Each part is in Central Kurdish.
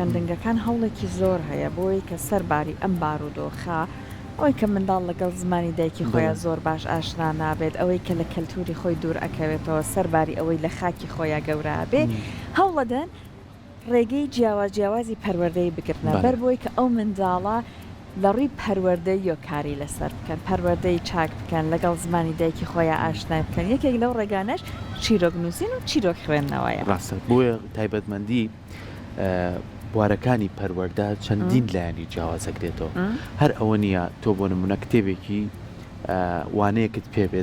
خوێندنگەکان هەوڵێکی زۆر هەیە بۆی کە سەرباری ئەم بارودۆخە ئەوەی کە منداڵ لەگەڵ زمانی دایکی خۆیان زۆر باش ئاشنا نابێت ئەوەی کە لە کەلتوری خۆی دوور ئەکەوێتەوە سەرباری ئەوەی لە خاکی خۆیان گەورە بێ هەوڵەدەن ڕێگەی جیاوازی پەروەردەی بگرنە بەر بۆی کە ئەو منداڵە لە ڕووی پەروەردەی یۆکاری لەسەر بکەن پەروەردەی چاک بکەن لەگەڵ زمانی دایکی خۆیان ئاشنا بکەن یەکێک لەو ڕێگانەش چیرۆک نووسین و چیرۆک خوێندنەوەیە ڕاستە بۆیە تایبەتمەندی بوارەکانی پەروەردە چەندین لایەنی جیاوازەکرێتەوە هەر ئەوە نییە تۆ بۆ نمونە کتێبێکی وانەیەکت پێ بێ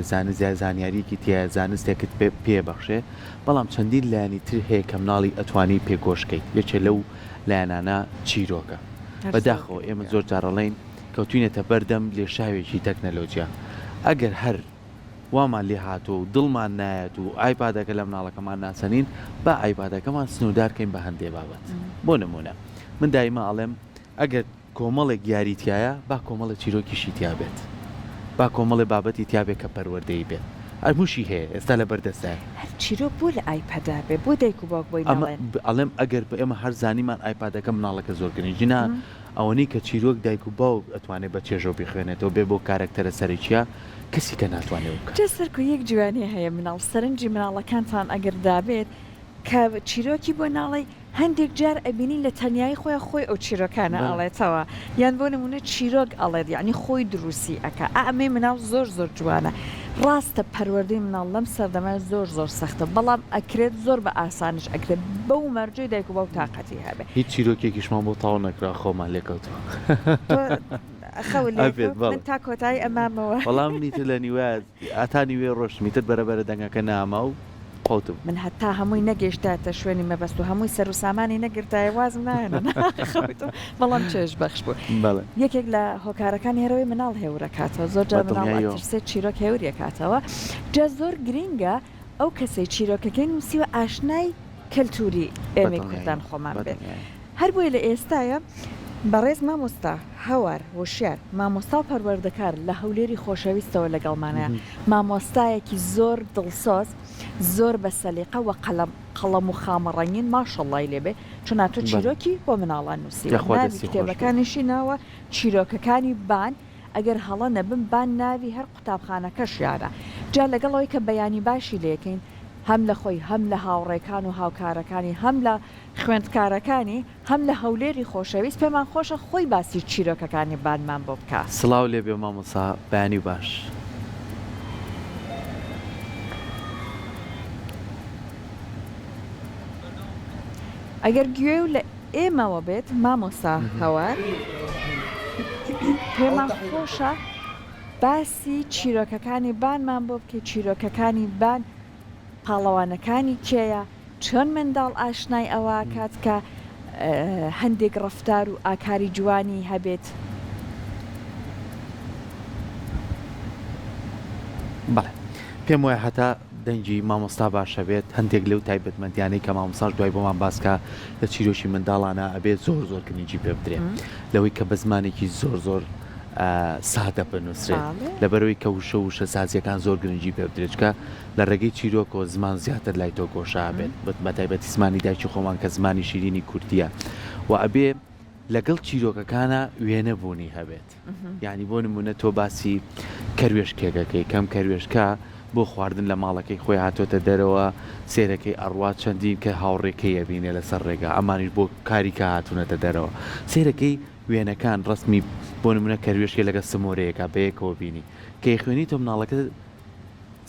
زانیاریکی تایە زانستێکت پێبەخشێ بەڵام چەندین لایەنی تر هەیە کە مناڵی ئەتوانی پێگۆشکەیت یەکێ لەو لایەنانە چیرۆکە بەداخەوە ئێمە زۆر جارەڵین کەوتوینێتە بەردەم لێشاوێکی تەکنەلۆجیا ئەگەر هەر وامان لێ هاتووە و دڵمان نایەت و ئایپادەکە لە مناڵەکەمان ناسەنین با ئایپادەکەمان سنوودارکەین بە هەندێ بابەت بۆ نمونە من دایما ئەڵێم ئەگەر کۆمەڵێک یاریتیایە با کۆمەڵە چیرۆکیشی تیا بێت با کۆمەڵی بابەتی تیاابێت کە پەروەردەی بێت ئەرموشی هەیە ئێستا لە بەردەستە چیرۆک بۆ لە ئایپەدا بێ بۆ دایک و باوک بۆی ئەڵێم ئەگەر بە ئێمە هەر زانیمان ئایپادەکە مناڵەکە زۆر گرنگجینا ئەوەی کە چیرۆک دایک و باوک ئەتوانێت بە چێژۆ بخوێنێتەوە بێ بۆ کارکتەرە سەرچیە کەسی کە ناتوانێت بکات سەرکو یەک جوانی هەیە مناڵ سەرنجی مناڵەکانتان ئەگەر دابێت کە چیرۆکی بۆ ناڵی هەندێک جار ئەبینی لە تەنیایی خۆی ئەو چیرۆکانە ئەڵێتەوە یان بۆ نمونە چیرۆک ئەڵێت یعنی خۆی دروستی ئەکە ئەمێ مناڵ زۆر جوانە ڕاستە پەروەردەی مناڵ لەم سەردەمە زۆر سەختە بەڵام ئەکرێت زۆر بە ئاسانش ئەکرێت بەو مەرجەی دایک و باوک تااقەتی هەبێت هیچ چیرۆکێکیشمان بۆ تاو نەکرا خۆمان لێکەوتەوە من تا کۆتایی ئەمامەوە بەڵام نیتر لە نیوە ئاتانی وێ ڕۆژ میتر بەرەبەرە دەنگەکە نامە و قوتم من هەتا هەمووی نەگەشتاتە شوێنی مەبەست و هەمووی سەر و سامانی نەگرتایە وازم نایەنە بەڵام چێژ بەخش بوو یەکێک لە هۆکارەکان هێرەوەی مناڵ هێورەکاتەوە زۆر جار مناڵترسێت چیرۆک هێوریەکاتەوە جا زۆر گرینگە ئەو کەسەی چیرۆکەکەی نووسیوە ئاشنای کەلتوری ئێمە کوردان خۆمان بێت هەر بۆی لە ئێستاە بەڕێز مامۆستا هەوار وشیار مامۆستا و پەروەردەکار لە هەولێری خۆشەویستەوە لەگەڵمانەیە مامۆستایەکی زۆر دڵسۆز زۆر بە سەلیقە و قەڵەم و خامەڕەنگین ماشەڵڵای لێبێ چوناتۆ چیرۆکی بۆ مناڵان نووسی کتێبەکانیشی ناوە چیرۆکەکانی بان ئەگەر هەڵە نەبم بان ناوی هەر قوتابخانەکەش یارە جا لەگەڵەوەی کە بەیانی باشی لێکەین هەم لە خۆی هەم لە هاوڕێکان و هاوکارەکانی هەم لە خوێندکارەکانی هەم لە هەولێری خۆشەویست پێمان خۆشە خۆی باسی چیرۆکەکانی بانمان بۆ بکە سڵاو لێ بێ مامۆستا بەیانی باش ئەگەر گوێ و لە ئێمەوە بێت مامۆستا هەوار پێمان خۆشە باسی چیرۆکەکانی بانمان بۆ بکە چیرۆکەکانی بان پاڵەوانەکانی کێیە چۆن منداڵ ئاشنای ئەوە کات کە هەندێک ڕەفتار و ئاکاری جوانی هەبێت بەڵێ پێم وایە هەتا دەنگی مامۆستا باشە بێت هەندێک لەو تایبەتمەندیانەی کە مامۆستاش دوای بۆمان باسکە لە چیرۆشی منداڵانە ئەبێت زۆر گرنگی پێ بدرێت لەوەی کە بە زمانێکی زۆر سادە بنووسرێت لەبەرەوەی کە وشە سازیەکان زۆر گرنگی پێ بدرێتکە لە ڕێگەی چیرۆکۆ زمان زیاتر لای تۆ گۆشا بێت بە تایبەتی زمانی دایکی خۆمان کە زمانی شیرینی کوردیە و ئەبێ لەگەڵ چیرۆکەکانە وێنە بوونی هەبێت یعنی بۆ نمونە تۆ باسی کەروێشکێکەکەی کەم کەروێشکە بۆ خواردن لە ماڵەکەی خۆی هاتۆتە دەرەوە سێرەکەی ئەڕوات چەندین کە هاوڕێکەی ئەبینێ لەسەر ڕێگا ئەمانیش بۆ کاریکە هاتوونەتە دەرەوە سێرەکەی وێنەکان ڕستمی بۆ نمونە کەروێشکێ لەگە سمۆرەیەەکە بەیەکەوە بینی کە خوێنی تۆ مناڵەکە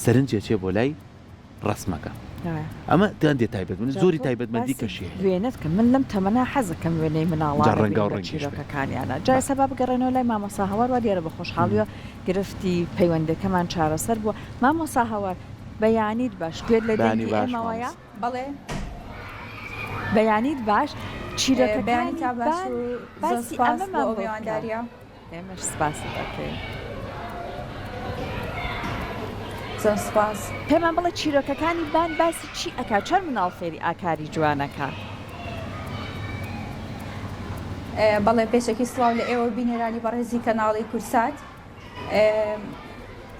سەرنجێکێ بۆ لای ڕسمەکە ئەمە دێ تایبەت من زۆری تایبەتمەندی کەشی وێنێت کە من لەم تەمەنا حەزەکەم وێنەی مناڵە چیرۆکەکانیانە جای سەبا بگەڕێنەوە لای مامۆستا هەوار وا دیارە بە خۆشحاڵیوە گرفتی پەیوەندەکەمان چارەسەر بووە مامۆستا هەوار بەیانیت باش گوێت لە دەنگی ئێمەوەیە بەڵێ بەیانیت باش چیرۆکەکانی باسی ئەمە بۆویوانداریە ئێمەش سپاسی دەکەین سپاس پێمان بڵێ چیرۆکەکانی بان باسی چی ئەکا چەند مناڵ فێری ئاکاری جوانەکە بەڵێ پێشێکی سڵاو لە ئێوە بینێرانی بەڕێزی کەناڵی کورسات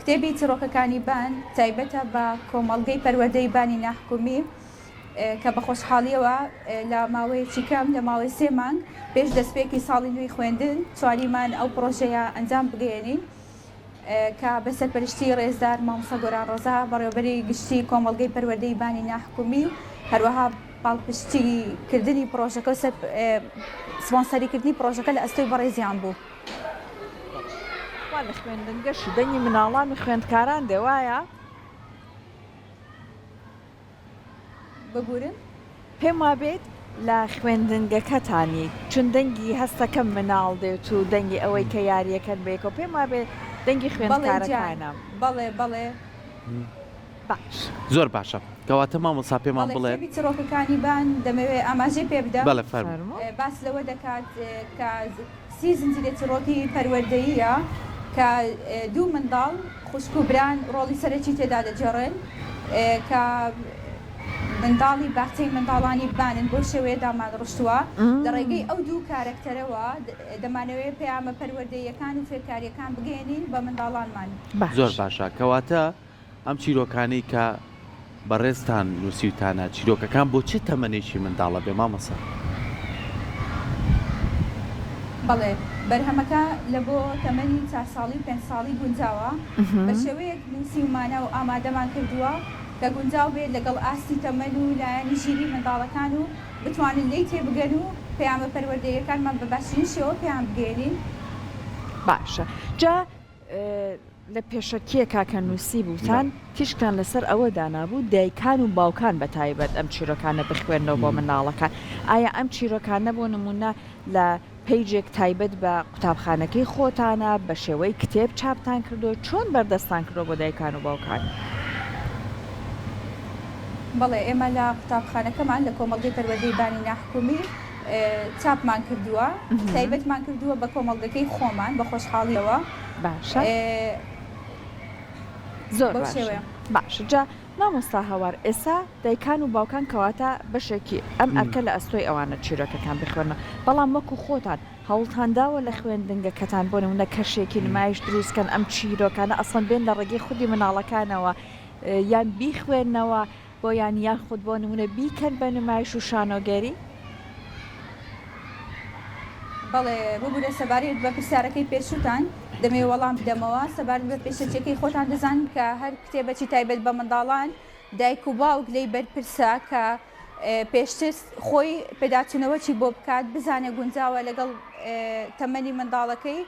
کتێبی چیرۆکەکانی بان تایبەتە بە کۆمەڵگەی پەروەردەی بانی ناحکومی کە بە خۆشحاڵیەوە لە ماوەیەکی کەم لە ماوەی 3 مانگ پێش دەستپێکی ساڵی نوێی خوێندن چواریمان ئەو پرۆژەیە ئەنجام بگەێنین کە بە سەرپەرشتی ڕێزدار مامۆستا گۆران ڕۆژا بەڕێوەبەری گشتی کۆمەڵگەی پەروەردەی بانی ناحکومی هەروەها پاڵپشتیکردنی پرۆژەکە و سپۆنسەریکردنی پرۆژەکە لە ئەستۆی بەڕێزیان بوو. لە خوێندنگە شدەنی مناڵان و خوێندکاران دێوایە ببورن پێم وابێت لە خوێندنگەکەتانی چون دەنگی هەستەکەم مناڵ دێت و دەنگی ئەوەی کە یاریەکەن بێکەوە پێم وابێت دەنگی خوێندکارەکانم بەڵێ باش زۆر باشە کەواتە مامۆستا پێمان بڵێ چڕۆکەکانی بان دەمەوێت ئاماژەی پێ بدەم بەڵێ فەرموو باس لەوە دەکات کە 30 زنجیرە چڕۆکی پەروەردەییە کە دوو منداڵ خوشک و بران ڕۆڵی سەرەکی تێدا دەجێڕن کە منداڵی باخچەی منداڵانی بانن بۆ شێوەیە دامان ڕشتووە لە ڕێگەی ئەو دوو کارکتەرەوە دەمانەوێت پەیامە پەروەردەیەکان و فێرکاریەکان بگەێنین بە منداڵانمان. زۆر باشە کەواتە ئەم چیرۆکانەی کە بەڕێزتان نووسیوتانە چیرۆکەکان بۆ چه تەمەنێکی منداڵە بێ مامۆستا؟ بەڵێ بەرهەمەکە لە بۆ تەمەنی 4 ساڵی و 5 ساڵی گونجاوە بە شێوەیەک نووسیمانە و ئامادەمان کردووە کە گونجاو بێت لەگەڵ ئاستی تەمەن و لایەنی ژیری منداڵەکان و بتوانن لی تێبگەن و پەیامە پەروەردەیەکانمان بە باشترین شێوە پێیان بگێنین. باشە جا لە پێشەکیەکە کە نووسی بووتان تیشکان لەسەر ئەوە دانابوو دایکان و باوکان بە تایبەت ئەم چیرۆکانە بخوێنەوە بۆ مناڵەکان ئایا ئەم چیرۆکانە بۆ نمونە لە پیجێک تایبەت بە قوتابخانەکەی خۆتانە بە شێوەی کتێب چاپتان کردو چۆن بەردەستان کردۆ بۆ دایکان و باوکان؟ بەڵێ ئێمە لە قوتابخانەکەمان لە کۆمەڵگەی پەروەردەی بانی ناحکومی چاپمان کردووە تایبەتمان کردووە بە کۆمەڵگەکەی خۆمان بە خۆشحاڵیەوە. باشە زۆر باشە جا مامۆستا هەوار ئێستا دایکان و باوکان کەواتە بەشێکی ئەم ئەرکە لە ئەستۆی ئەوانە چیرۆکەکان بخوێنە بەڵام وەکو خۆتان هەوڵتانداوە لە خوێندنگەکەتان بۆ نمونە کەشێکی نمایش دروستکەن ئەم چیرۆکانە ئەسڵەن بێن لە ڕێگەی خودی مناڵەکانەوە یان بیخوێنەوە بۆ یان یان خود بۆ نمونە بیکەن بە نمایش و شانۆگەری؟ بەڵێ ببوورە سەبارەت بە پرسیارەکەی پێشوتان دەمێ وەڵام بدەمەوە سەبارەت بە پێشەچەکەی خۆتان دەزان کە هەر کتێبەکی تایبەت بە منداڵان دایک و باوک لێی بەرپرسا کە پێشتر خۆی پێداچوونەوەکی بۆ بکات بزانێ گونجاوە لەگەڵ تەمەنی منداڵەکەی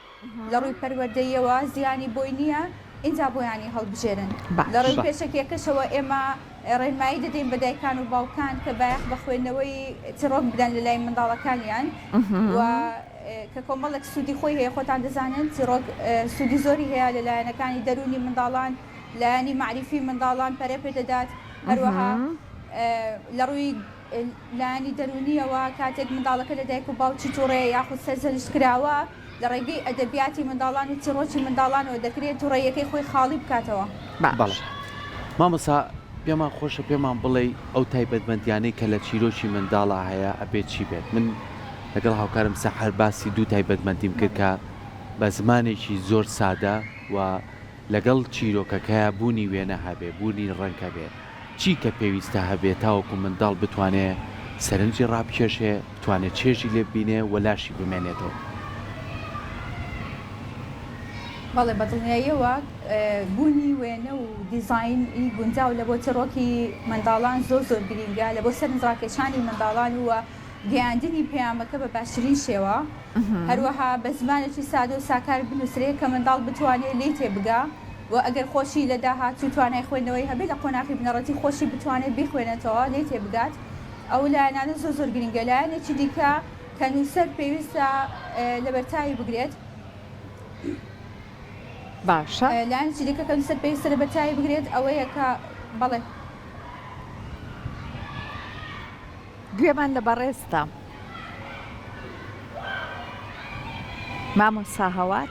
لە ڕووی پەروەردەیەوە زیانی بۆی نییە اینجا بۆیانی هەڵبژێرن لە ڕووی پێشەکێکەشەوە ئێمە ڕێنمایی دەدەین بە دایکان و باوکان کە بایەخ بە خوێندنەوەی چڕۆک بدەن لە لای منداڵەکانیان و کە کۆمەڵێک سوودی خۆی هەیە خۆتان دەزانن چڕۆک سوودی زۆری هەیە لە لایەنەکانی دەرونی منداڵان لایەنی معریفی منداڵان پەرە پێدەدات هەروەها لە ڕووی لایەنی دەرونیەوە کاتێک منداڵەکە لە دایک و باوکی تووڕەیە یاخود سەرزەلیش کراوە لە ڕێگەی ئەدەبیاتی منداڵان و چیرۆکی منداڵانەوە دەکرێت تووڕەیەکەی خۆی خاڵی بکاتەوە. بەڵێ مامۆستا پێمان خۆشە پێمان بڵێ ئەو تایبەتمەندیانەی کە لە چیرۆکی منداڵە هەیە ئەبێت چی بێت؟ من لەگەڵ هاوکارم سەحەر باسی دوو تایبەتمەندیم کرد کە بە زمانێکی زۆر سادە و لەگەڵ چیرۆکەکەیە بوونی وێنە هەبێ بوونی ڕەنگە بێت چی کە پێویستە هەبێت تاوەکو منداڵ بتوانێت سەرنجی ڕابکێشێ بتوانێت چێژی لێ بینێ و لاشی بمێنێتەوە. بەڵێ بەدڵنیاییەوە بوونی وێنە و دیزاینی گونجاو لە بۆ چڕۆکی منداڵان زۆر گرینگە لە بۆ سەرنجڕاکێشانی منداڵان وە گەیاندنی پەیامەکە بە باشترین شێوە هەروەها بە زمانێکی سادە و ساکار بنووسرێت کە منداڵ بتوانێت لێ تێبگا و ئەگەر خۆشی لە داهاتوو توانای خوێندنەوەی هەبێت لە قۆناغی بنەڕەتی خۆشی بتوانێت بیخوێنێتەوە لێ تێبگات ئەو لایەنانە زۆر گرینگە لایەنێکی دیکە کە نووسەر پێویستە لە بەرتایی بگرێت باشە لایەنێکی دیکە کە نووسەر پێویستە لە بەرتایی بگرێت ئەوەیە کە بەڵێ گوێمان لە بەڕێستە مامۆستا هەوار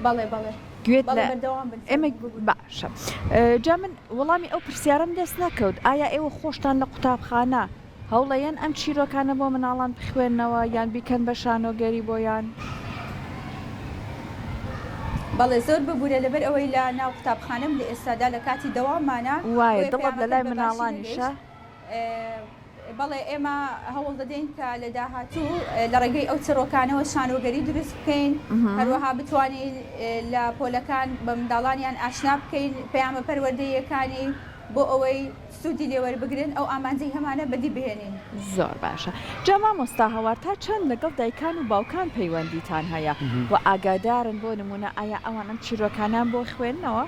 بەڵێ بەڵێ گوێت لە ئێمە باشە جا من وەڵامی ئەو پرسیارم دەست نەکەوت ئایا ئێوە خۆشتان لە قوتابخانە هەوڵەیەن ئەم چیرۆکانە بۆ مناڵان بخوێننەوە یان بیکەن بە شانۆگەری بۆیان؟ بەڵێ زۆر ببوورە لەبەر ئەوەی لە ناو قوتابخانەم لە ئێستادا لە کاتی دەوامانە وایە دڵت لە لای مناڵانیشە بەڵێ ئێمە هەوڵ دەدەین کە لە داهاتوو لە ڕێگەی ئەو چڕۆکانەوە شانۆگەری دروست بکەین هەروەها بتوانین لە پۆلەکان بە منداڵانیان ئاشنا بکەین پەیامە پەروەردەیەکانی بۆ ئەوەی سوودی لێوەربگرن ئەو ئامانجەی هەمانە بەدی بهێنین. زۆر باشە. جا مامۆستا هەوار تا چەند لەگەڵ دایکان و باوکان پەیوەندیتان هەیە و ئاگادارن بۆ نمونە ئایا ئەوان ئەم چیرۆکانان بۆ خوێندنەوە؟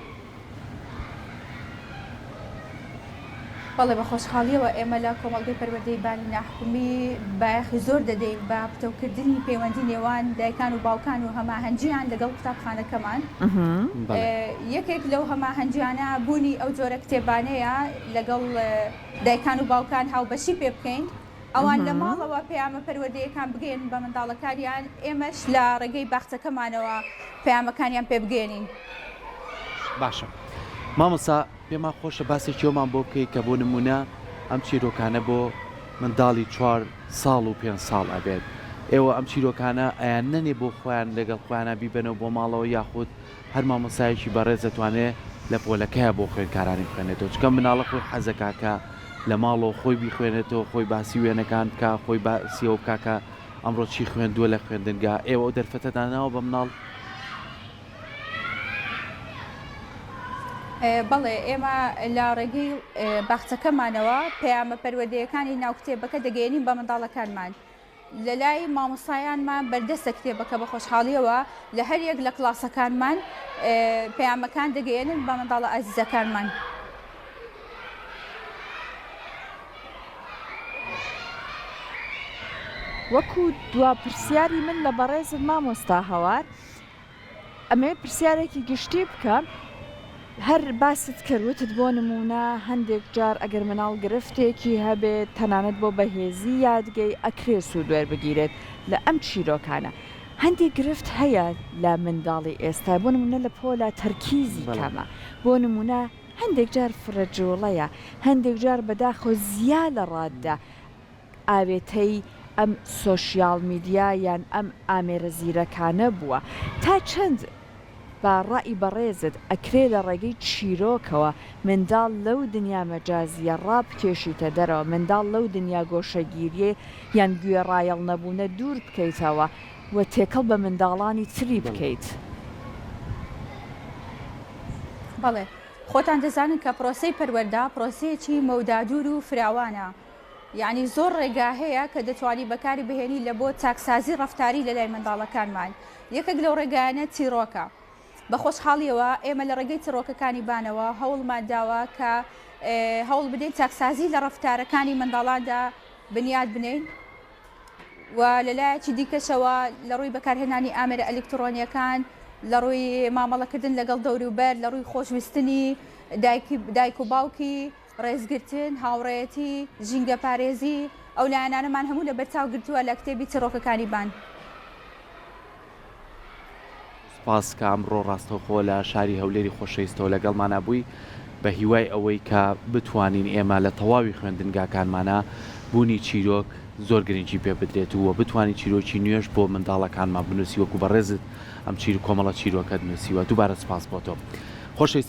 بەڵێ بە خۆشحاڵیەوە ئێمە لە کۆمەڵگەی پەروەردەی بانی ناحکومی بایەخی زۆر دەدەین بە پتەوکردنی پەیوەندی نێوان دایکان و باوکان و هەماهەنگیان لەگەڵ قوتابخانەکەمان. یەکێک لەو هەماهەنگیانە بوونی ئەو جۆرە کتێبانەیە لەگەڵ دایکان و باوکان هاوبەشی پێ بکەین ئەوان لە ماڵەوە پەیامە پەروەردەیەکان بگەین بە منداڵەکانیان ئێمەش لە ڕێگەی باخچەکەمانەوە پەیامەکانیان پێ بگەێنین. باشە. مامۆستا پێما خۆشە باسێکی ئەومان بۆ بکەیت کە بۆ نمونە ئەم چیرۆکانە بۆ منداڵی 4 ساڵ و 5 ساڵ ئەبێت ئێوە ئەم چیرۆکانە ئەیان نەنێ بۆ خۆیان لەگەڵ خۆیانە بیبنەوە بۆ ماڵەوە یاخود هەر مامۆسایەکی بەڕێز دەتوانێت لە پۆلەکەیە بۆ خوێندکارانی بخوێنێتەوە چکە مناڵە خۆی حەزەکاکە لە ماڵەوە خۆی بیخوێنێتەوە خۆی باسی وێنەکان بکە خۆی باسیەوە بکاکە ئەمڕۆ چی خوێندووە لە خوێندنگا ئێوە ئەو دەرفەتەداناوە بە مناڵ بەڵێ ئێمە لە ڕێگەی باخچەکەمانەوە پەیامە پەروەردەیەکانی ناو کتێبەکە دەگەێنین بە منداڵەکانمان لە لای مامۆستایانمان بەردەستە کتێبەکە بە خۆشحاڵیەوە لە هەر یەک لە کلاسەکانمان پەیامەکان دەگەێنن بە منداڵە ئازیزەکانمان. وەکو دوا پرسیاری من لە بەڕێزت مامۆستا هەوار ئەمێ پرسیارێکی گشتی بکە هەر باست کردوتت بۆ نمونە هەندێک جار ئەگەر مناڵ گرفتێکی هەبێت تەنانەت بۆ بەهێزی یادگەی ئەکرێ سوودوێر بگیرێت لە ئەم چیرۆکانە هەندێک گرفت هەیە لە منداڵی ئێستا بۆ نمونە لە پۆلا تەرکیزی کەمە بۆ نمونە هەندێک جار فرەجۆڵەیە هەندێک جار بەداخۆ زیاد لە ڕاددا ئاوێتەی ئەم سۆشیال میدیا یان ئەم ئامێرە زیرەکانە بووە تا چەند با ڕای بەڕێزت ئەکرێ لە ڕێگەی چیرۆکەوە منداڵ لەو دنیا مەجازیە ڕابکێشیتە دەرەوە منداڵ لەو دنیا گۆشەگیریێ یان گوێڕایەڵ نەبوونە دوور بکەیتەوە و تێکەڵ بە منداڵانی تری بکەیت. بەڵێ خۆتان دەزانن کە پرۆسەی پەروەردا پرۆسەیەکی مەودادور و فراوانە یعنی زۆر ڕێگا هەیە کە دەتوانی بەکاری بهێنی لە بۆ چاکسازی ڕەفتاری لە لای منداڵەکانمان یەکێک لەو ڕێگایانە چیرۆکە. بە خۆشحاڵیەوە ئێمە لە ڕێگەی چڕۆکەکانی بانەوە هەوڵمان داوە کە هەوڵ بدەین چاکسازی لە ڕەفتارەکانی منداڵاندا بنیاد بنین و لەلایەکی دیکەشەوە لە ڕووی بەکارهێنانی ئامێرە ئەلکترۆنیەکان لە ڕووی مامەڵەکردن لەگەڵ دەوروبەر لە ڕووی خۆشویستنی دایک و باوکی ڕێزگرتن هاوڕێتی ژینگە پارێزی ئەو لایەنانەمان هەموو لە بەرچاو گرتووە لە کتێبی چڕۆکەکانی بان. پاسکە ئەمڕۆ ڕاستەوخۆ لە شاری هەولێری خۆشەویستەوە لەگەڵمانە بووی بە هیوای ئەوەی کە بتوانین ئێمە لە تەواوی خوێندنگاکانمانە بوونی چیرۆک زۆر گرنگی پێ بدرێت و بتوانین چیرۆکی نوێش بۆ منداڵەکانمان بنووسی وەکو بەڕێزت ئەم کۆمەڵە چیرۆکە نووسیوە دووبارە سپاس بۆ تۆ. خۆشەویست